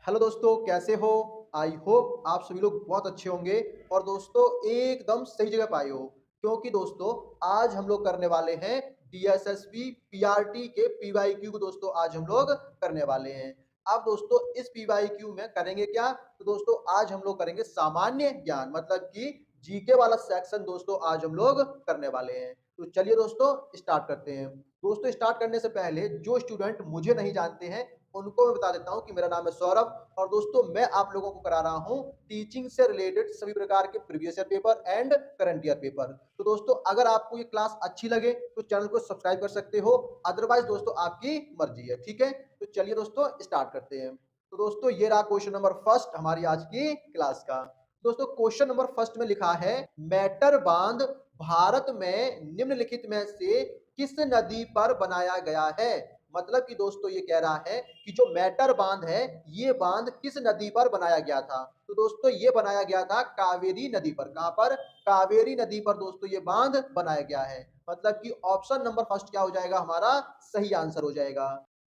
Hello दोस्तों, कैसे हो? आई होप आप सभी लोग बहुत अच्छे होंगे और दोस्तों एकदम सही जगह पे आए हो, क्योंकि दोस्तों आज हम लोग करने वाले हैं डीएसएसबी पीआरटी के पीवाईक्यू को दोस्तों आज हम लोग करने वाले हैं। अब दोस्तों इस पीवाईक्यू में करेंगे क्या? तो दोस्तों आज हम लोग करेंगे सामान्य ज्ञान, मतलब कि जीके वाला सेक्शन दोस्तों आज हम लोग करने वाले हैं। तो चलिए दोस्तों स्टार्ट करते हैं। दोस्तों स्टार्ट करने से पहले जो स्टूडेंट मुझे नहीं जानते हैं उनको मैं बता देता हूं कि मेरा नाम है सौरभ और दोस्तों मैं आप लोगों को करा रहा हूं टीचिंग से रिलेटेड सभी प्रकार के previous year paper and current year paper. तो दोस्तों अगर आपको ये क्लास अच्छी लगे तो चैनल को सब्सक्राइब कर सकते हो, अदरवाइज दोस्तों आपकी मर्जी है। ठीक है, तो चलिए दोस्तों स्टार्ट करते हैं। तो दोस्तों ये रहा क्वेश्चन नंबर फर्स्ट हमारी आज की क्लास का। दोस्तों क्वेश्चन नंबर फर्स्ट में लिखा है मैटर बांध भारत में निम्नलिखित में से किस नदी पर बनाया गया है। मतलब कि दोस्तों ये कह रहा है कि जो मैटर बांध है ये बांध किस नदी पर बनाया गया था। तो दोस्तों ये बनाया गया था कावेरी नदी पर। कहां पर? कावेरी नदी पर दोस्तों ये बांध बनाया गया है। मतलब कि ऑप्शन नंबर फर्स्ट क्या हो जाएगा? हमारा सही आंसर हो जाएगा।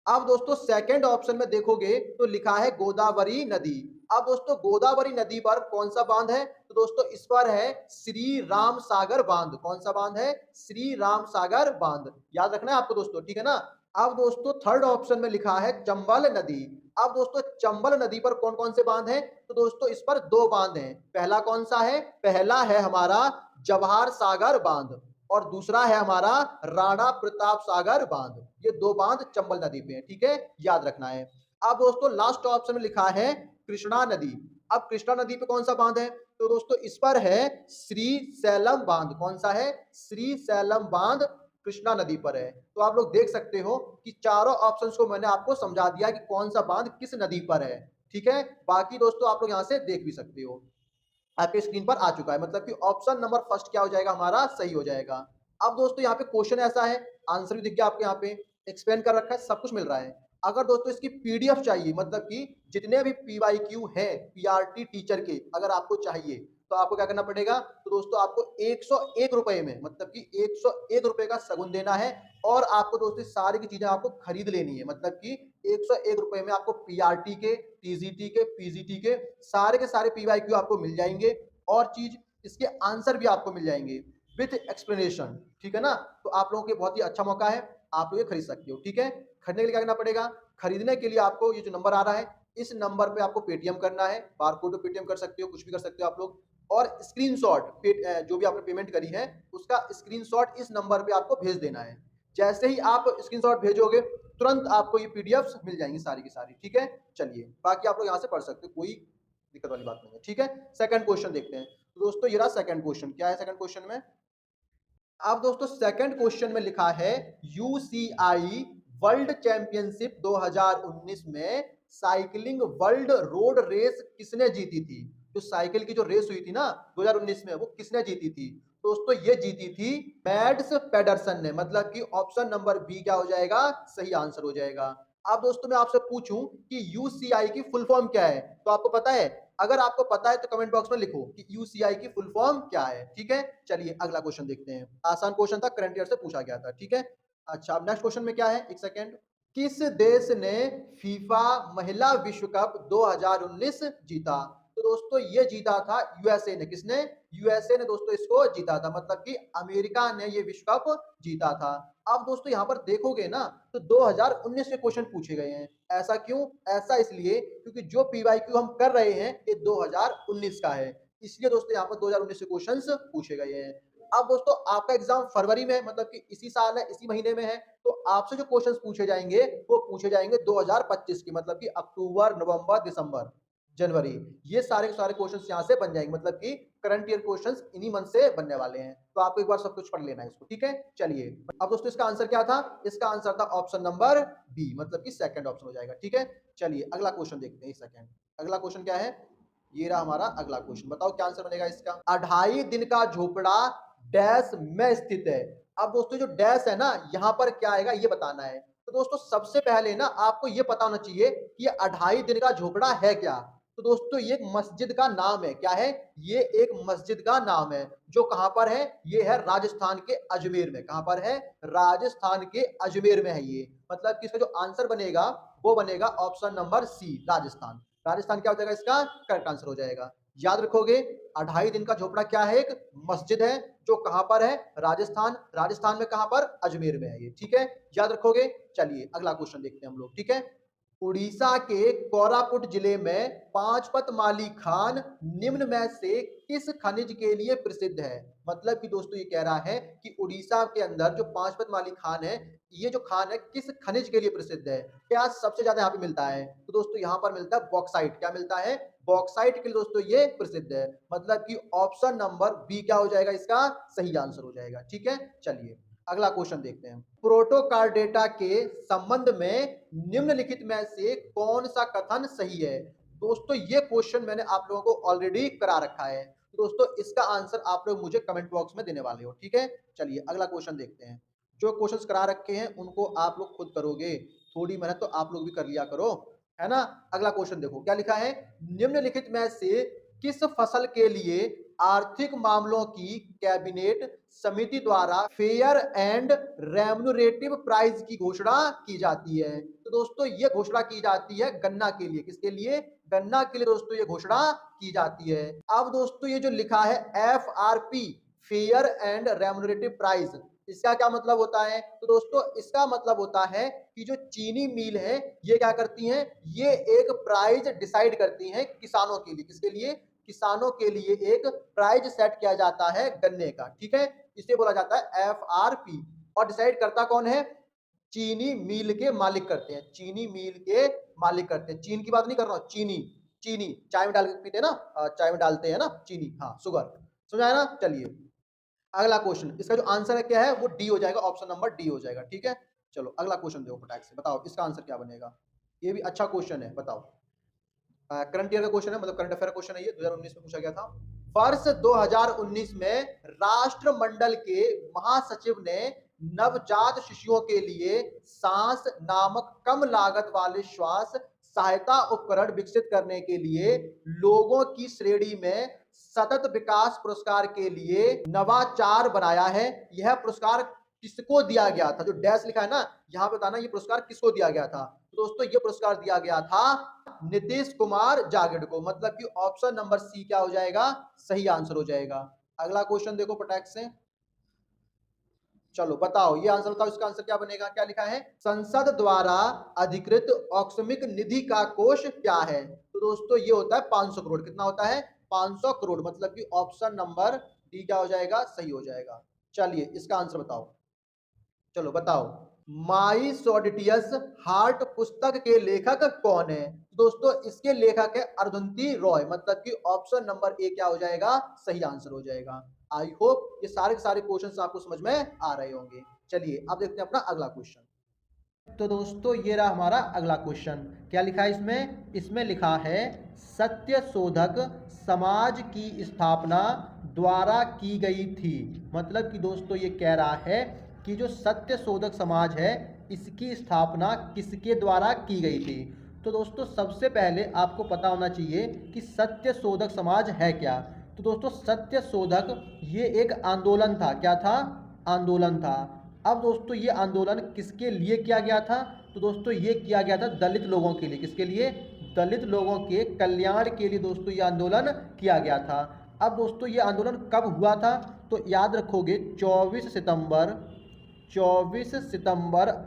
अब दोस्तों सेकंड ऑप्शन में देखोगे तो लिखा है गोदावरी नदी। अब दोस्तों गोदावरी नदी पर कौन सा बांध है? तो दोस्तों इस पर है श्री राम सागर बांध। कौन सा बांध है? श्री राम सागर बांध। याद रखना है आपको दोस्तों, ठीक है ना। अब दोस्तों थर्ड ऑप्शन में लिखा है चंबल नदी। अब दोस्तों चंबल नदी पर कौन कौन से बांध हैं? तो दोस्तों इस पर दो बांध हैं। पहला कौन सा है? पहला है हमारा जवाहर सागर बांध और दूसरा है हमारा राणा प्रताप सागर बांध। ये दो बांध चंबल नदी पे है, ठीक है, याद रखना है। अब दोस्तों लास्ट ऑप्शन में लिखा है कृष्णा नदी। अब कृष्णा नदी पे कौन सा बांध है? तो दोस्तों इस पर है श्री सैलम बांध। कौन सा है? श्री सैलम बांध कृष्णा नदी पर है। तो आप लोग देख सकते हो कि चारों ऑप्शंस को मैंने आपको समझा दिया कि कौन सा बांध किस नदी पर है। ठीक है, बाकी दोस्तों आप लोग यहां से देख भी सकते हो, आपके स्क्रीन पर आ चुका है। मतलब कि ऑप्शन नंबर फर्स्ट क्या हो जाएगा? हमारा सही हो जाएगा। अब दोस्तों यहाँ पे क्वेश्चन ऐसा है, आंसर भी दिख गया आपको, यहाँ पे एक्सप्लेन कर रखा है, सब कुछ मिल रहा है। अगर दोस्तों इसकी पीडीएफ चाहिए, मतलब कि जितने भी पीवाईक्यू है पीआरटी टीचर के अगर आपको चाहिए तो आपको क्या करना पड़ेगा? तो दोस्तों आपको 101 रुपए में, मतलब कि 101 रुपए का सगुन देना है और आपको दोस्तों सारी की चीजें आपको खरीद लेनी है। मतलब कि 101 रुपए में आपको पीआरटी के, टीजीटी के, पीजीटी के सारे पीवाईक्यू आपको मिल जाएंगे और चीज इसके आंसर भी आपको मिल जाएंगे विथ एक्सप्लेनेशन। ठीक है ना। तो आप लोगों के बहुत ही अच्छा मौका है, आप लोग ये खरीद सकते हो। ठीक है, खरीदने के लिए क्या करना पड़ेगा? खरीदने के लिए आपको ये जो नंबर आ रहा है इस नंबर पे आपको पेटीएम करना है। बारकोड पे पेटीएम कर सकते हो, कुछ भी कर सकते हो आप लोग। और स्क्रीनशॉट जो भी आपने पेमेंट करी है उसका स्क्रीनशॉट इस नंबर पे आपको भेज देना है। जैसे ही आप स्क्रीनशॉट भेजोगे तुरंत आपको ये पीडीएफ मिल जाएंगी सारी की सारी। ठीक है, चलिए बाकी आप लोग यहाँ से पढ़ सकते हो, कोई दिक्कत वाली बात नहीं है। ठीक है, सेकंड क्वेश्चन देखते हैं। तो दोस्तों ये रहा सेकंड क्वेश्चन। क्या है सेकंड क्वेश्चन में? अब दोस्तों सेकंड क्वेश्चन में लिखा है यूसीआई वर्ल्ड चैंपियनशिप 2019 में साइकिलिंग वर्ल्ड रोड रेस किसने जीती थी? जो साइकिल की जो रेस हुई थी ना 2019 में, वो किसने जीती थी? दोस्तों ये जीती थी मैड्स पेडरसन ने। मतलब कि ऑप्शन नंबर बी क्या हो जाएगा? सही आंसर हो जाएगा। अब दोस्तों मैं आपसे पूछूं कि यूसीआई की फुल फॉर्म क्या है, तो आपको पता है? अगर आपको पता है तो कमेंट बॉक्स में लिखो कि यूसीआई की फुल फॉर्म क्या है। ठीक है, चलिए अगला क्वेश्चन देखते हैं। आसान क्वेश्चन था, करंट ईयर से पूछा गया था। ठीक है, अच्छा अब नेक्स्ट क्वेश्चन में क्या है? एक सेकेंड। किस देश ने फीफा महिला विश्व कप 2019 जीता? तो दोस्तों ये जीता था यूएसए ने। किसने? यूएसए ने दोस्तों इसको जीता था। मतलब कि अमेरिका ने ये विश्व कप जीता था। अब दोस्तों यहां पर देखोगे ना तो 2019 के क्वेश्चन पूछे गए हैं। ऐसा क्यों? ऐसा इसलिए क्योंकि जो पीवाईक्यू हम कर रहे हैं ये 2019 का है, इसलिए दोस्तों यहाँ पर 2019 के क्वेश्चंस पूछे गए हैं। अब दोस्तों आपका एग्जाम फरवरी में, मतलब कि इसी साल है, इसी महीने में है, तो आपसे जो क्वेश्चंस पूछे जाएंगे वो पूछे जाएंगे 2025 की। मतलब कि अक्टूबर, नवंबर, दिसंबर, जनवरी, ये सारे के सारे क्वेश्चंस यहाँ से बन जाएंगे। मतलब कि करंट ईयर क्वेश्चंस इन्हीं मंथ से बनने वाले हैं। तो आपको एक बार सब कुछ पढ़ लेना है इसको। ठीक है, चलिए अब दोस्तों इसका आंसर क्या था? इसका आंसर था ऑप्शन नंबर बी, मतलब कि सेकंड ऑप्शन हो जाएगा। ठीक है, चलिए अगला क्वेश्चन देखते हैं। एक सेकंड, अगला क्वेश्चन क्या है? ये रहा हमारा अगला क्वेश्चन। बताओ क्या आंसर बनेगा इसका? 2.5 दिन का झोपड़ा डैश में स्थित है। अब दोस्तों जो डैश है ना यहाँ पर क्या आएगा ये बताना है। तो दोस्तों सबसे पहले ना आपको ये पता होना चाहिए कि ये 2.5 दिन का झोपड़ा है क्या। तो दोस्तों ये एक मस्जिद का नाम है। क्या है? ये एक मस्जिद का नाम है जो कहां पर है? ये है राजस्थान के अजमेर में। कहां पर है? राजस्थान के अजमेर में है ये। मतलब कि इसका जो आंसर बनेगा वो बनेगा option number C, Rajasthan. Rajasthan क्या हो जाएगा इसका करेक्ट आंसर हो जाएगा। याद रखोगे, 2.5 दिन का झोपड़ा क्या है? एक मस्जिद है जो कहां पर है? राजस्थान। राजस्थान में कहां पर? अजमेर में है ये, ठीक है, याद रखोगे। चलिए अगला क्वेश्चन देखते हैं हम लोग, ठीक है। उड़ीसा के कोरापुट जिले में पांचपत माली खान निम्न में से किस खनिज के लिए प्रसिद्ध है? मतलब कि दोस्तों ये कह रहा है कि उड़ीसा के अंदर जो पांचपत माली खान है, ये जो खान है किस खनिज के लिए प्रसिद्ध है? क्या सबसे ज्यादा यहाँ पे मिलता है? तो दोस्तों यहाँ पर मिलता है बॉक्साइट। क्या मिलता है? बॉक्साइट के लिए दोस्तों ये प्रसिद्ध है। मतलब कि ऑप्शन नंबर बी क्या हो जाएगा इसका सही आंसर हो जाएगा, ठीक है। चलिए अगला क्वेश्चन देखते हैं। प्रोटोकार्डेटा के संबंध में निम्नलिखित में से कौन सा कथन सही है? दोस्तों ये क्वेश्चन मैंने आप लोगों को ऑलरेडी करा रखा है, तो दोस्तों इसका आंसर आप लोग मुझे कमेंट बॉक्स में देने वाले हो, ठीक है। चलिए अगला क्वेश्चन देखते हैं। जो क्वेश्चंस करा रखे हैं उनको आप लोग खुद करोगे, थोड़ी मेहनत तो आप लोग भी कर लिया करो, है ना। अगला क्वेश्चन देखो क्या लिखा है। निम्नलिखित में से किस फसल के लिए आर्थिक मामलों की कैबिनेट समिति द्वारा फेयर एंड रेम्युनरेटिव प्राइस की घोषणा की जाती है? तो दोस्तों ये घोषणा की जाती है गन्ना के लिए। किसके लिए? गन्ना के लिए दोस्तों ये घोषणा की जाती है। अब दोस्तों ये जो लिखा है FRP, fair and remunerative price, इसका क्या मतलब होता है? तो दोस्तों इसका मतलब होता है कि जो चीनी मिल है ये क्या करती हैं, ये एक प्राइस डिसाइड करती हैं किसानों के लिए। किसके लिए? किसानों के लिए एक प्राइस सेट किया जाता है गन्ने का, ठीक है। इसे बोला जाता है FRP। और डिसाइड करता कौन है? चीनी मिल के मालिक करते हैं। चीनी मिल के मालिक करते हैं। चीन की बात नहीं कर रहा हूं, चीनी। चीनी चाय में डाल के पीते हैं ना, चाय में डालते हैं ना चीनी, हाँ शुगर, समझ आया ना। चलिए अगला क्वेश्चन, इसका जो आंसर है क्या है वो डी हो जाएगा, ऑप्शन नंबर डी हो जाएगा, ठीक है। चलो अगला क्वेश्चन देखो फटाक से, बताओ इसका आंसर क्या बनेगा। ये भी अच्छा क्वेश्चन है, बताओ। करंट ईयर का क्वेश्चन है, मतलब करंट अफेयर क्वेश्चन है, ये 2019 में पूछा गया था। वर्ष 2019 में राष्ट्रमंडल के महासचिव ने नवजात शिशुओं के लिए सांस नामक कम लागत वाले श्वास सहायता उपकरण विकसित करने के लिए लोगों की श्रेणी में सतत विकास पुरस्कार के लिए नवाचार बनाया है। यह पुरस्कार किसको दिया गया था? जो डैश लिखा है ना, यहां पे बताना ये पुरस्कार किसको दिया गया था। तो दोस्तों ये पुरस्कार दिया गया था नीतीश कुमार जागड़ को। मतलब कि ऑप्शन नंबर सी क्या हो जाएगा सही आंसर हो जाएगा। अगला क्वेश्चन देखो फटाक से, चलो बताओ ये आंसर बताओ, इसका आंसर क्या बनेगा। क्या लिखा है? संसद द्वारा अधिकृत औक्समिक निधि का कोष क्या है? तो दोस्तों ये होता है 500 करोड़। कितना होता है? 500 करोड़। मतलब कि ऑप्शन नंबर डी क्या हो जाएगा सही हो जाएगा। चलिए इसका आंसर बताओ, चलो बताओ। माई सोडिटियस हार्ट पुस्तक के लेखक कौन है? दोस्तों इसके लेखक है अरुंधति रॉय। मतलब कि ऑप्शन नंबर ए क्या हो जाएगा सही आंसर हो जाएगा। आई होप ये सारे के सारे क्वेश्चंस आपको समझ में आ रहे होंगे। चलिए अब देखते हैं अपना अगला क्वेश्चन। तो दोस्तों ये रहा हमारा अगला क्वेश्चन। क्या लिखा है इसमें? इसमें लिखा है सत्य शोधक समाज की स्थापना द्वारा की गई थी। मतलब कि दोस्तों ये कह रहा है कि जो सत्य शोधक समाज है इसकी स्थापना किसके द्वारा की गई थी। तो दोस्तों सबसे पहले आपको पता होना चाहिए कि सत्य शोधक समाज है क्या। तो दोस्तों सत्य शोधक ये एक आंदोलन था। क्या था? आंदोलन था। अब दोस्तों ये आंदोलन किसके लिए किया गया था? तो दोस्तों ये किया गया था दलित लोगों के लिए। किसके लिए? दलित लोगों के कल्याण के लिए दोस्तों ये आंदोलन किया गया था। अब दोस्तों ये आंदोलन कब हुआ था? तो याद रखोगे 24 सितंबर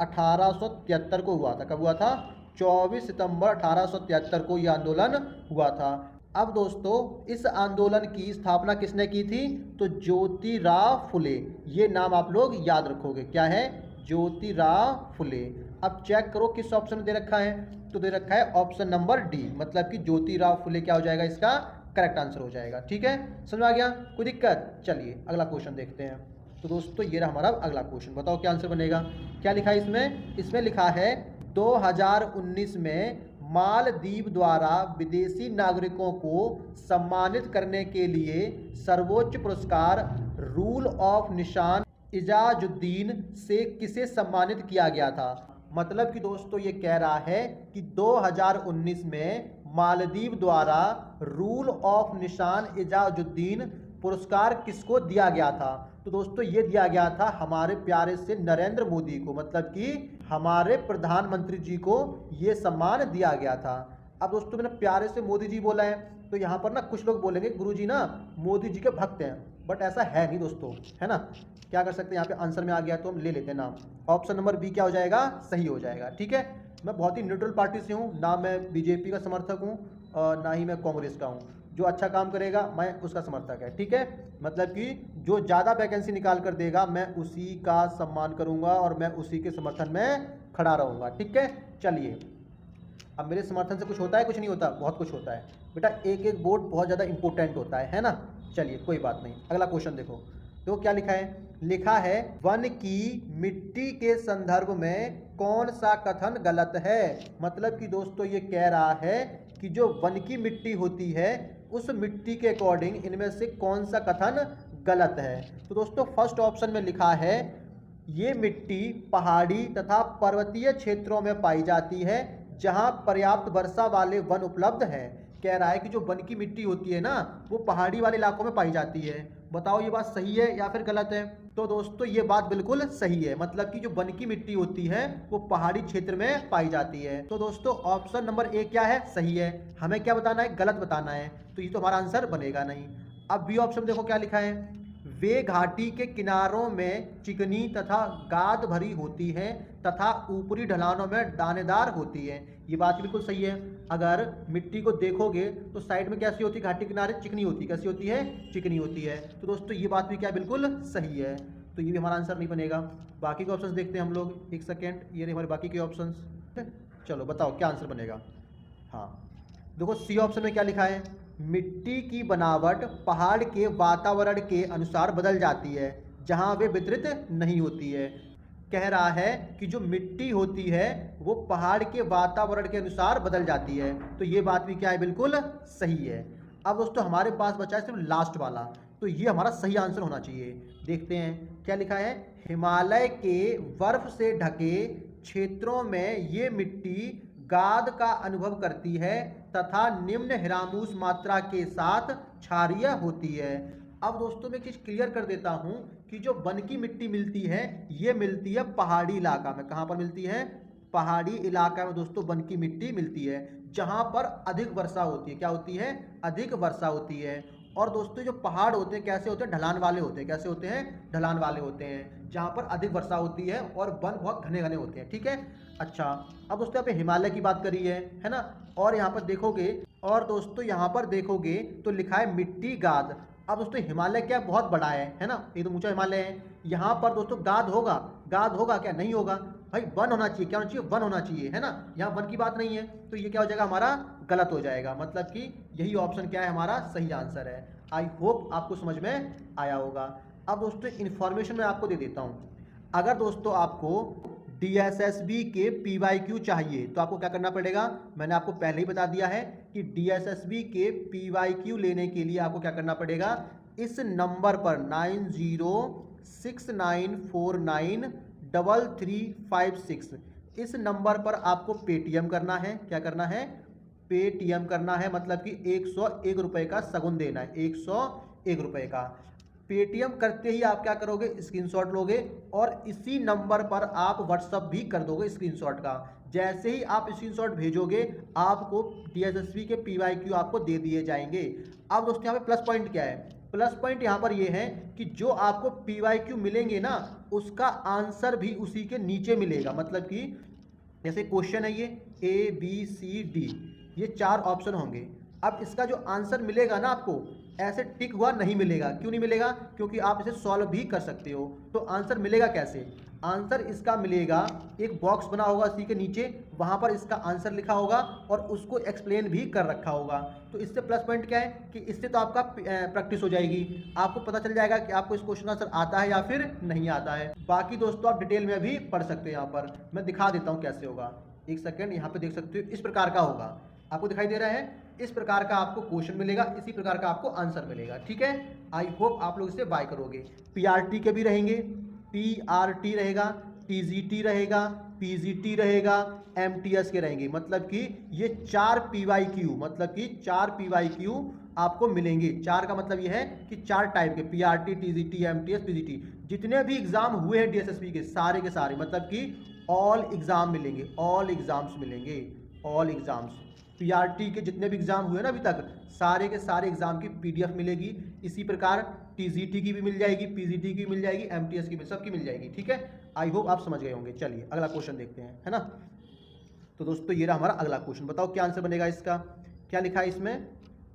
1873 को हुआ था। कब हुआ था? 24 सितंबर 1873 को यह आंदोलन हुआ था। अब दोस्तों इस आंदोलन की स्थापना किसने की थी? तो ज्योतिराव फुले। ये नाम आप लोग याद रखोगे। क्या है? ज्योतिराव फुले। अब चेक करो किस ऑप्शन में दे रखा है। तो दे रखा है ऑप्शन नंबर डी। मतलब कि ज्योतिराव फुले क्या हो जाएगा इसका करेक्ट आंसर हो जाएगा। ठीक है, समझ आ गया? कोई दिक्कत? चलिए अगला क्वेश्चन देखते हैं। तो दोस्तों ये रहा हमारा अगला क्वेश्चन। बताओ क्या आंसर बनेगा। क्या लिखा है इसमें? इसमें लिखा है 2019 में मालदीव द्वारा विदेशी नागरिकों को सम्मानित करने के लिए सर्वोच्च पुरस्कार रूल ऑफ निशान इजाजुद्दीन से किसे सम्मानित किया गया था। मतलब कि दोस्तों ये कह रहा है कि 2019 में मालदीव द्वारा रूल ऑफ निशान इजाजुद्दीन पुरस्कार किसको दिया गया था। तो दोस्तों ये दिया गया था हमारे प्यारे से नरेंद्र मोदी को। मतलब कि हमारे प्रधानमंत्री जी को ये सम्मान दिया गया था। अब दोस्तों मैंने प्यारे से मोदी जी बोला है, तो यहाँ पर ना कुछ लोग बोलेंगे गुरुजी ना मोदी जी के भक्त हैं, बट ऐसा है नहीं दोस्तों, है ना। क्या कर सकते हैं, यहाँ पे आंसर में आ गया तो हम ले लेते हैं नाम। ऑप्शन नंबर बी क्या हो जाएगा, सही हो जाएगा। ठीक है, मैं बहुत ही न्यूट्रल पार्टी से हूँ, ना मैं बीजेपी का समर्थक हूँ और ना ही मैं कांग्रेस का हूँ। जो अच्छा काम करेगा मैं उसका समर्थक है। ठीक है, मतलब कि जो ज़्यादा वैकेंसी निकाल कर देगा मैं उसी का सम्मान करूँगा और मैं उसी के समर्थन में खड़ा रहूँगा। ठीक है, चलिए, अब मेरे समर्थन से कुछ होता है, कुछ नहीं होता, बहुत कुछ होता है बेटा। एक एक वोट बहुत ज़्यादा इंपॉर्टेंट होता है ना। चलिए कोई बात नहीं, अगला क्वेश्चन देखो। तो क्या लिखा है, लिखा है वन की मिट्टी के संदर्भ में कौन सा कथन गलत है। मतलब कि दोस्तों ये कह रहा है कि जो वन की मिट्टी होती है उस मिट्टी के अकॉर्डिंग इनमें से कौन सा कथन गलत है। तो दोस्तों फर्स्ट ऑप्शन में लिखा है ये मिट्टी पहाड़ी तथा पर्वतीय क्षेत्रों में पाई जाती है जहां पर्याप्त वर्षा वाले वन उपलब्ध हैं। कह रहा है कि जो वन की मिट्टी होती है ना वो पहाड़ी वाले इलाकों में पाई जाती है। बताओ ये बात सही है या फिर गलत है। तो दोस्तों ये बात बिल्कुल सही है, मतलब कि जो वन की मिट्टी होती है वो पहाड़ी क्षेत्र में पाई जाती है। तो दोस्तों ऑप्शन नंबर ए क्या है, सही है। हमें क्या बताना है, गलत बताना है, तो ये तो हमारा आंसर बनेगा नहीं। अब बी ऑप्शन देखो क्या लिखा है, वे घाटी के किनारों में चिकनी तथा गाद भरी होती हैं तथा ऊपरी ढलानों में दानेदार होती है। ये बात बिल्कुल सही है। अगर मिट्टी को देखोगे तो साइड में कैसी होती है, घाटी किनारे चिकनी होती है। कैसी होती है, चिकनी होती है। तो दोस्तों ये बात भी क्या बिल्कुल सही है, तो ये भी हमारा आंसर नहीं बनेगा। बाकी के ऑप्शंस देखते हैं हम लोग, एक सेकेंड, ये रहे हमारे बाकी के ऑप्शंस। चलो बताओ क्या आंसर बनेगा। हाँ देखो सी ऑप्शन में क्या लिखा है, मिट्टी की बनावट पहाड़ के वातावरण के अनुसार बदल जाती है जहां वे वितरित नहीं होती है। कह रहा है कि जो मिट्टी होती है वो पहाड़ के वातावरण के अनुसार बदल जाती है। तो ये बात भी क्या है, बिल्कुल सही है। अब दोस्तों हमारे पास बचा है सिर्फ लास्ट वाला, तो ये हमारा सही आंसर होना चाहिए। देखते हैं क्या लिखा है, हिमालय के बर्फ से ढके क्षेत्रों में ये मिट्टी गाद का अनुभव करती है तथा निम्न हिरामूस मात्रा के साथ क्षारीय होती है। अब दोस्तों मैं चीज क्लियर कर देता हूं कि जो वन की मिट्टी मिलती है ये मिलती है पहाड़ी इलाका में। कहां पर मिलती है, पहाड़ी इलाका में दोस्तों वन की मिट्टी मिलती है जहां पर अधिक वर्षा होती है। क्या होती है, अधिक वर्षा होती है। और दोस्तों जो पहाड़ होते हैं कैसे होते हैं, ढलान वाले होते हैं। कैसे होते हैं, ढलान वाले होते हैं, जहां पर अधिक वर्षा होती है और वन बहुत घने घने होते हैं। ठीक है, अच्छा अब दोस्तों यहाँ पे हिमालय की बात करी है ना। और यहाँ पर देखोगे, और दोस्तों यहाँ पर देखोगे तो लिखा है मिट्टी गाद। अब दोस्तों हिमालय क्या बहुत बड़ा है ना, ये तो ऊंचा हिमालय है। यहाँ पर दोस्तों गाद होगा, गाद होगा क्या, नहीं होगा भाई, वन होना चाहिए। क्या होना चाहिए, वन होना चाहिए, है ना। यहाँ वन की बात नहीं है, तो ये क्या हो जाएगा, हमारा गलत हो जाएगा। मतलब कि यही ऑप्शन क्या है, हमारा सही आंसर है। आई होप आपको समझ में आया होगा। अब दोस्तों इन्फॉर्मेशन मैं आपको दे देता हूँ। अगर दोस्तों आपको DSSB के PYQ चाहिए तो आपको क्या करना पड़ेगा, मैंने आपको पहले ही बता दिया है कि DSSB के PYQ लेने के लिए आपको क्या करना पड़ेगा, इस नंबर पर 9069493356 इस नंबर पर आपको पेटीएम करना है। क्या करना है, पेटीएम करना है, मतलब कि 101 रुपये का सगुन देना है, 101 रुपये का। पेटीएम करते ही आप क्या करोगे, स्क्रीनशॉट लोगे और इसी नंबर पर आप व्हाट्सअप भी कर दोगे स्क्रीनशॉट का। जैसे ही आप स्क्रीनशॉट भेजोगे आपको DSSB के PYQ आपको दे दिए जाएंगे। अब दोस्तों यहाँ पे प्लस पॉइंट क्या है, प्लस पॉइंट यहाँ पर ये है कि जो आपको PYQ मिलेंगे ना उसका आंसर भी उसी के नीचे मिलेगा। मतलब कि जैसे क्वेश्चन है ये ABCD, ये 4 ऑप्शन होंगे। अब इसका जो आंसर मिलेगा ना आपको ऐसे टिक हुआ नहीं मिलेगा। क्यों नहीं मिलेगा, क्योंकि आप इसे सॉल्व भी कर सकते हो। तो आंसर मिलेगा कैसे, आंसर इसका मिलेगा, एक बॉक्स बना होगा इसी के नीचे, वहां पर इसका आंसर लिखा होगा और उसको एक्सप्लेन भी कर रखा होगा। तो इससे प्लस पॉइंट क्या है कि इससे तो आपका प्रैक्टिस हो जाएगी, आपको पता चल जाएगा कि आपको इस क्वेश्चन का आंसर आता है या फिर नहीं आता है। बाकी दोस्तों आप डिटेल में भी पढ़ सकते हो, यहाँ पर मैं दिखा देता हूँ कैसे होगा। एक सेकेंड, यहाँ पे देख सकते हो इस प्रकार का होगा, आपको दिखाई दे रहा है, इस प्रकार का आपको क्वेश्चन मिलेगा, इसी प्रकार का आपको आंसर मिलेगा। ठीक है, आई होप आप लोग इसे बाय करोगे। PRT के भी रहेंगे, PRT रहेगा, TGT रहेगा, PGT रहेगा, MTS के रहेंगे। मतलब कि ये 4 PYQ, मतलब कि 4 PYQ आपको मिलेंगे। 4 का मतलब ये है कि 4 टाइप के PRT, TGT, MTS, PGT जितने भी एग्जाम हुए हैं DSSB के सारे मतलब कि ऑल एग्जाम मिलेंगे, ऑल एग्जाम्स मिलेंगे, ऑल एग्जाम्स। पीआरटी के जितने भी एग्जाम हुए ना अभी तक, सारे के सारे एग्जाम की पीडीएफ मिलेगी। इसी प्रकार टीजीटी की भी मिल जाएगी, पीजीटी की भी मिल जाएगी, एमटीएस की भी, सबकी मिल जाएगी। ठीक है, आई होप आप समझ गए होंगे। चलिए अगला क्वेश्चन देखते हैं, है ना। तो दोस्तों ये रहा हमारा अगला क्वेश्चन, बताओ क्या आंसर बनेगा इसका। क्या लिखा है इसमें,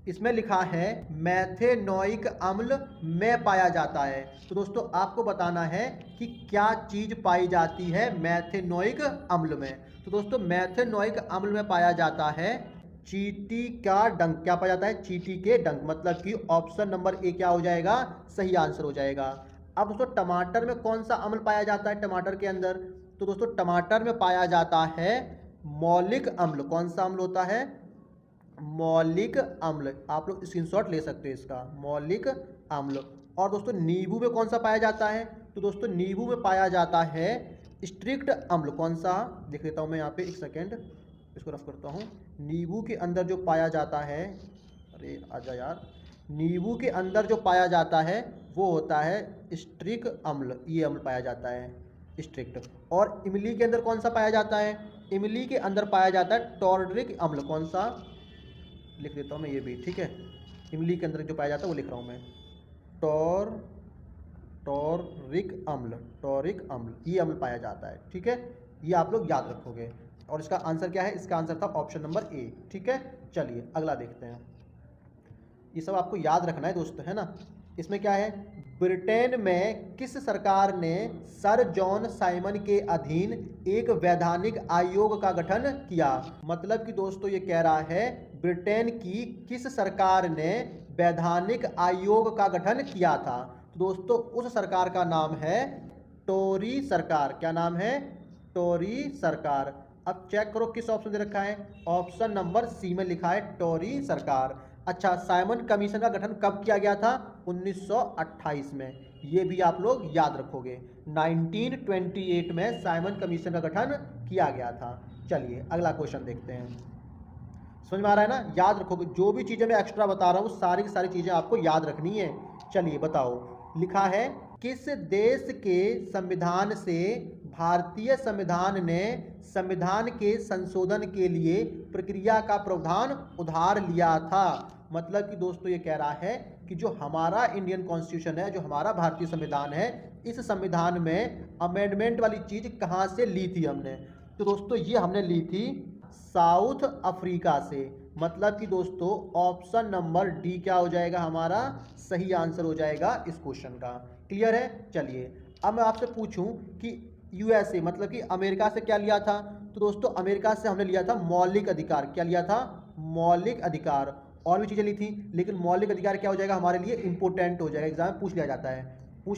इसमें लिखा है मैथेनोइक अम्ल में पाया जाता है। तो दोस्तों आपको बताना है कि क्या चीज पाई जाती है मैथेनोइक अम्ल में। तो दोस्तों मैथेनोइक अम्ल में पाया जाता है चींटी का डंक। क्या पाया जाता है, चींटी के डंक, मतलब कि ऑप्शन नंबर ए क्या हो जाएगा, सही आंसर हो जाएगा। अब दोस्तों टमाटर में कौन सा अम्ल पाया जाता है, टमाटर के अंदर। तो दोस्तों टमाटर में पाया जाता है मौलिक अम्ल। कौन सा अम्ल होता है, मौलिक अम्ल। आप लोग स्क्रीनशॉट ले सकते हो इसका, मौलिक अम्ल। और दोस्तों नींबू में कौन सा पाया जाता है, तो दोस्तों नींबू में पाया जाता है स्ट्रिक्ट अम्ल। कौन सा, देख लेता हूँ मैं यहाँ पे, एक सेकेंड इसको रफ करता हूँ। नींबू के अंदर जो पाया जाता है, अरे आजा यार, नींबू के अंदर जो पाया जाता है वो होता है स्ट्रिक अम्ल, ये अम्ल पाया जाता है स्ट्रिक्ट। और इमली के अंदर कौन सा पाया जाता है, इमली के अंदर पाया जाता है टॉर्ड्रिक अम्ल। कौन सा, लिख देता हूँ मैं ये भी, ठीक है। इमली के अंदर जो पाया जाता है वो लिख रहा हूँ मैं, टॉरिक अम्ल, टॉरिक अम्ल, ये अम्ल पाया जाता है। ठीक है, ये आप लोग याद रखोगे। और इसका आंसर क्या है, इसका आंसर था ऑप्शन नंबर ए। ठीक है, चलिए अगला देखते हैं। ये सब आपको याद रखना है दोस्तों, है ना। इसमें क्या है, ब्रिटेन में किस सरकार ने सर जॉन साइमन के अधीन एक वैधानिक आयोग का गठन किया। मतलब कि दोस्तों ये कह रहा है ब्रिटेन की किस सरकार ने वैधानिक आयोग का गठन किया था। तो दोस्तों उस सरकार का नाम है टोरी सरकार। क्या नाम है, टोरी सरकार। अब चेक करो किस ऑप्शन दे रखा है, ऑप्शन नंबर सी में लिखा है टोरी सरकार। अच्छा, साइमन कमीशन का गठन कब किया गया था, 1928 में। ये भी आप लोग याद रखोगे, 1928 में साइमन कमीशन का गठन किया गया था। चलिए अगला क्वेश्चन देखते हैं। समझ में आ रहा है ना, याद रखोगे, जो भी चीज़ें मैं एक्स्ट्रा बता रहा हूँ सारी की सारी चीज़ें आपको याद रखनी है। चलिए बताओ, लिखा है किस देश के संविधान से भारतीय संविधान ने संविधान के संशोधन के लिए प्रक्रिया का प्रावधान उधार लिया था। मतलब कि दोस्तों ये कह रहा है कि जो हमारा इंडियन कॉन्स्टिट्यूशन है, जो हमारा भारतीय संविधान है, इस संविधान में अमेंडमेंट वाली चीज़ कहाँ से ली थी हमने। तो दोस्तों ये हमने ली थी साउथ अफ्रीका से। मतलब कि दोस्तों ऑप्शन नंबर डी क्या हो जाएगा, हमारा सही आंसर हो जाएगा इस क्वेश्चन का। क्लियर है। चलिए अब मैं आपसे पूछूं कि यूएसए मतलब कि अमेरिका से क्या लिया था। तो दोस्तों अमेरिका से हमने लिया था मौलिक अधिकार। क्या लिया था, मौलिक अधिकार। और भी चीज़ें ली थी, लेकिन मौलिक अधिकार क्या हो जाएगा हमारे लिए इंपोर्टेंट हो जाएगा, एग्जाम में पूछ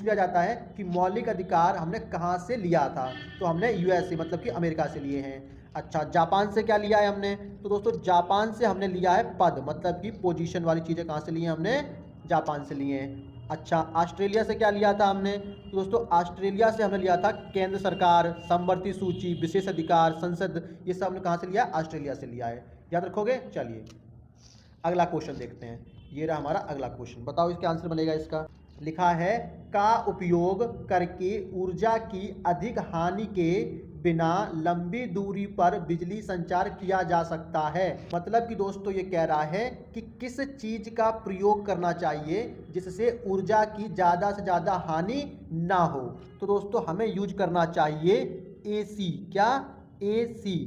लिया जाता है कि मौलिक अधिकार हमने कहाँ से लिया था। तो हमने यूएसए मतलब कि अमेरिका से लिए हैं। अच्छा, जापान से क्या लिया है हमने। तो दोस्तों जापान से हमने लिया है पद, मतलब कि पोजीशन वाली चीज़ें कहाँ से ली हैं हमने, जापान से लिए हैं। अच्छा, ऑस्ट्रेलिया से क्या लिया था हमने। तो दोस्तों ऑस्ट्रेलिया से हमने लिया था केंद्र सरकार, समवर्ती सूची, विशेष अधिकार, संसद, ये सब हमने कहाँ से लिया, ऑस्ट्रेलिया से लिया है। याद रखोगे। चलिए अगला क्वेश्चन देखते हैं। ये रहा हमारा अगला क्वेश्चन, बताओ इसका आंसर बनेगा इसका। लिखा है का उपयोग करके ऊर्जा की अधिक हानि के बिना लंबी दूरी पर बिजली संचार किया जा सकता है। मतलब कि दोस्तों ये कह रहा है कि किस चीज का प्रयोग करना चाहिए जिससे ऊर्जा की ज़्यादा से ज़्यादा हानि ना हो। तो दोस्तों हमें यूज करना चाहिए एसी। क्या, एसी,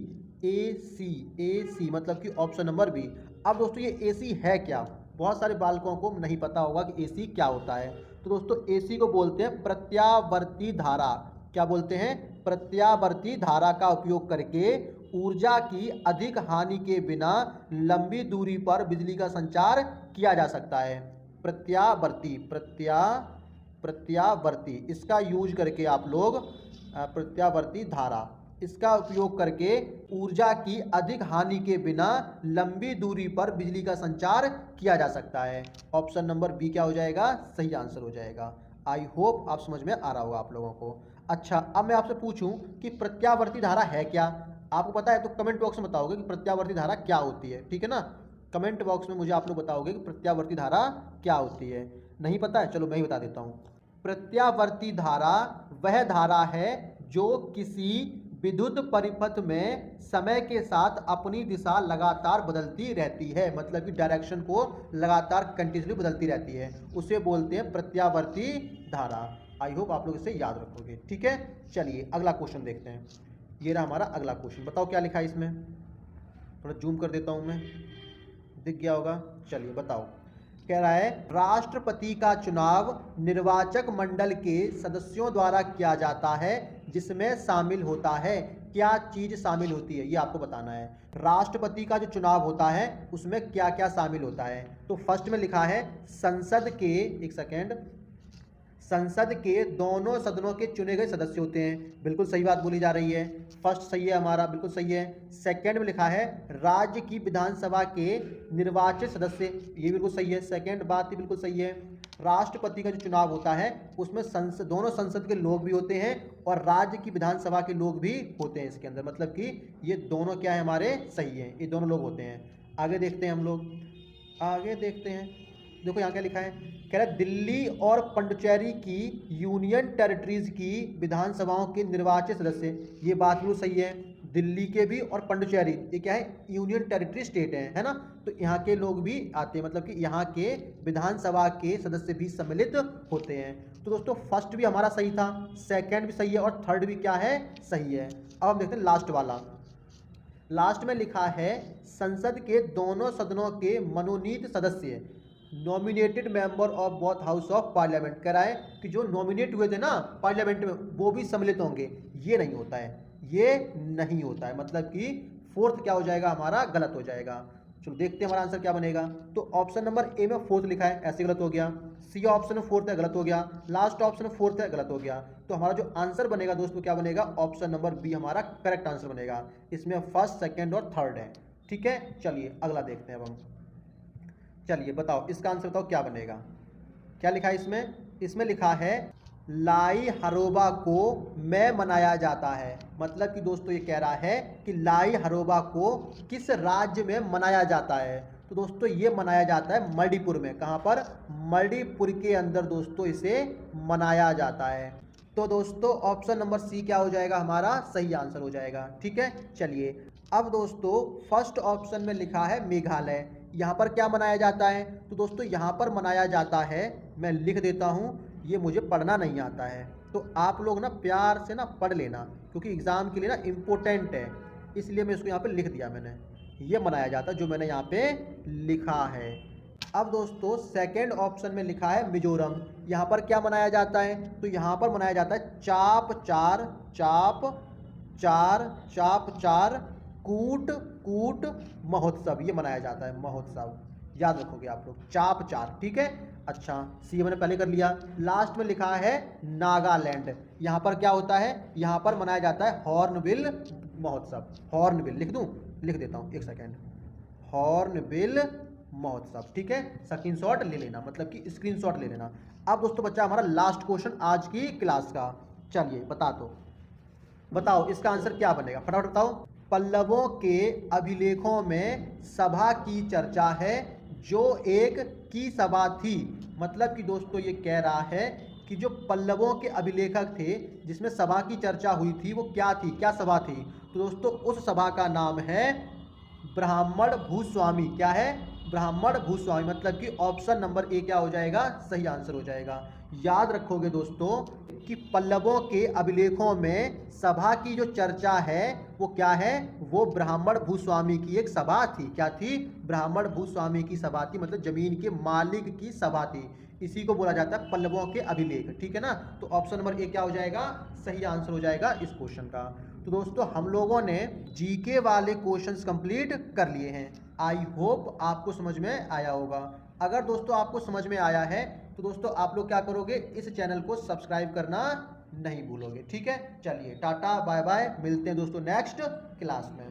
एसी, एसी मतलब कि ऑप्शन नंबर बी। अब दोस्तों ये एसी है क्या, बहुत सारे बालकों को नहीं पता होगा कि एसी क्या होता है। तो दोस्तों एसी को बोलते हैं प्रत्यावर्ती धारा। क्या बोलते हैं, प्रत्यावर्ती धारा का उपयोग करके ऊर्जा की अधिक हानि के बिना लंबी दूरी पर बिजली का संचार किया जा सकता है। प्रत्यावर्ती, प्रत्यावर्ती, इसका यूज करके आप लोग प्रत्यावर्ती धारा, इसका उपयोग करके ऊर्जा की अधिक हानि के बिना लंबी दूरी पर बिजली का संचार किया जा सकता है। ऑप्शन नंबर बी क्या हो जाएगा, सही आंसर हो जाएगा। आई होप आप समझ में आ रहा होगा आप लोगों को। अच्छा, अब मैं आपसे पूछूं कि प्रत्यावर्ती धारा है क्या। आपको पता है तो कमेंट बॉक्स में बताओगे कि प्रत्यावर्ती धारा क्या होती है, ठीक है ना। कमेंट बॉक्स में मुझे आप लोग बताओगे कि प्रत्यावर्ती धारा क्या होती है। नहीं पता है, चलो मैं ही बता देता हूँ। प्रत्यावर्ती धारा वह धारा है जो किसी विद्युत परिपथ में समय के साथ अपनी दिशा लगातार बदलती रहती है, मतलब कि डायरेक्शन को लगातार कंटिन्यूसली बदलती रहती है, उसे बोलते हैं प्रत्यावर्ती धारा। आई होप आप लोग इसे याद रखोगे। ठीक है, चलिए अगला क्वेश्चन देखते हैं। ये रहा हमारा अगला क्वेश्चन। बताओ क्या लिखा है इसमें, थोड़ा जूम कर देता हूं मैं, दिख गया होगा। चलिए बताओ। कह रहा है राष्ट्रपति का चुनाव निर्वाचक मंडल के सदस्यों द्वारा किया जाता है, जिसमें शामिल होता है, क्या चीज शामिल होती है, ये आपको बताना है। राष्ट्रपति का जो चुनाव होता है उसमें क्या क्या शामिल होता है। तो फर्स्ट में लिखा है संसद के, एक सेकेंड, संसद के दोनों सदनों के चुने गए सदस्य होते हैं, बिल्कुल सही बात बोली जा रही है। फर्स्ट सही है हमारा, बिल्कुल सही है। सेकंड में लिखा है राज्य की विधानसभा के निर्वाचित सदस्य, ये बिल्कुल सही है, सेकंड बात ही बिल्कुल सही है। राष्ट्रपति का जो चुनाव होता है उसमें दोनों संसद के लोग भी होते हैं और राज्य की विधानसभा के लोग भी होते हैं इसके अंदर, मतलब कि ये दोनों क्या है हमारे, सही है, ये दोनों लोग होते हैं। आगे देखते हैं हम लोग, आगे देखते हैं। देखो यहाँ क्या लिखा है, कह रहा है दिल्ली और पुडुचेरी की यूनियन टेरिटरीज की विधानसभाओं के निर्वाचित सदस्य, ये बात बिल्कुल सही है। दिल्ली के भी और पुडुचेरी, ये क्या है, यूनियन टेरिटरी स्टेट है ना, तो यहाँ के लोग भी आते हैं, मतलब कि यहाँ के विधानसभा के सदस्य भी सम्मिलित होते हैं। तो दोस्तों फर्स्ट भी हमारा सही था, सेकेंड भी सही है और थर्ड भी क्या है, सही है। अब हम देखते हैं लास्ट वाला। लास्ट में लिखा है संसद के दोनों सदनों के मनोनीत सदस्य, nominated member of both house of parliament, कह रहा है कि जो नॉमिनेट हुए थे ना पार्लियामेंट में वो भी सम्मिलित होंगे, ये नहीं होता है, ये नहीं होता है, मतलब कि फोर्थ क्या हो जाएगा हमारा, गलत हो जाएगा। चलो देखते हैं हमारा आंसर क्या बनेगा। तो ऑप्शन नंबर ए में फोर्थ लिखा है, ऐसे गलत हो गया। सी ऑप्शन में फोर्थ है, गलत हो गया। लास्ट ऑप्शन में फोर्थ है, गलत हो गया। तो हमारा जो आंसर बनेगा दोस्तों क्या बनेगा, ऑप्शन नंबर बी हमारा करेक्ट आंसर बनेगा। इसमें फर्स्ट, सेकेंड और थर्ड है। ठीक है, चलिए अगला देखते हैं अब हम। चलिए बताओ इसका आंसर बताओ क्या बनेगा। क्या लिखा है इसमें, इसमें लिखा है लाई हरोबा को मैं मनाया जाता है, मतलब कि दोस्तों ये कह रहा है कि लाई हरोबा को किस राज्य में मनाया जाता है। तो दोस्तों ये मनाया जाता है मणिपुर में, कहाँ पर, मणिपुर के अंदर दोस्तों इसे मनाया जाता है। तो दोस्तों ऑप्शन नंबर सी क्या हो जाएगा हमारा, सही आंसर हो जाएगा। ठीक है, चलिए अब दोस्तों फर्स्ट ऑप्शन में लिखा है मेघालय, यहाँ पर क्या मनाया जाता है। तो दोस्तों यहाँ पर मनाया जाता है, मैं लिख देता हूँ, ये मुझे पढ़ना नहीं आता है, तो आप लोग ना प्यार से ना पढ़ लेना, क्योंकि एग्जाम के लिए ना इम्पोर्टेंट है, इसलिए मैं इसको यहाँ पे लिख दिया मैंने। ये मनाया जाता है जो मैंने यहाँ पे लिखा है। अब दोस्तों सेकंड ऑप्शन में लिखा है मिजोरम, यहाँ पर क्या मनाया जाता है। तो यहाँ पर मनाया जाता है चाप चार चाप चार चाप चार कूट कूट महोत्सव, ये मनाया जाता है महोत्सव, याद रखोगे आप लोग, चाप चार। ठीक है, अच्छा सी मैंने पहले कर लिया। लास्ट में लिखा है नागालैंड, यहाँ पर क्या होता है, यहाँ पर मनाया जाता है हॉर्नबिल महोत्सव। हॉर्नबिल लिख दूं, लिख देता हूँ, एक सेकेंड, हॉर्नबिल महोत्सव। ठीक है, स्क्रीनशॉट ले लेना, मतलब कि स्क्रीनशॉट ले लेना। अब दोस्तों बच्चा हमारा लास्ट क्वेश्चन आज की क्लास का। चलिए बता दो, बताओ इसका आंसर क्या बनेगा, फटाफट बताओ। पल्लवों के अभिलेखों में सभा की चर्चा है जो एक की सभा थी, मतलब कि दोस्तों ये कह रहा है कि जो पल्लवों के अभिलेखक थे जिसमें सभा की चर्चा हुई थी वो क्या थी, क्या सभा थी। तो दोस्तों उस सभा का नाम है ब्राह्मण भूस्वामी। क्या है, ब्राह्मण भूस्वामी, मतलब कि ऑप्शन नंबर ए क्या हो जाएगा, सही आंसर हो जाएगा। याद रखोगे दोस्तों कि पल्लवों के अभिलेखों में सभा की जो चर्चा है वो क्या है, वो ब्राह्मण भूस्वामी की एक सभा थी। क्या थी, ब्राह्मण भूस्वामी की सभा थी, मतलब जमीन के मालिक की सभा थी, इसी को बोला जाता है पल्लवों के अभिलेख। ठीक है ना, तो ऑप्शन नंबर ए क्या हो जाएगा, सही आंसर हो जाएगा इस क्वेश्चन का। तो दोस्तों हम लोगों ने जीके वाले क्वेश्चंस कंप्लीट कर लिए हैं। आई होप आपको समझ में आया होगा। अगर दोस्तों आपको समझ में आया है तो दोस्तों आप लोग क्या करोगे, इस चैनल को सब्सक्राइब करना नहीं भूलोगे। ठीक है, चलिए टाटा बाय बाय, मिलते हैं दोस्तों नेक्स्ट क्लास में।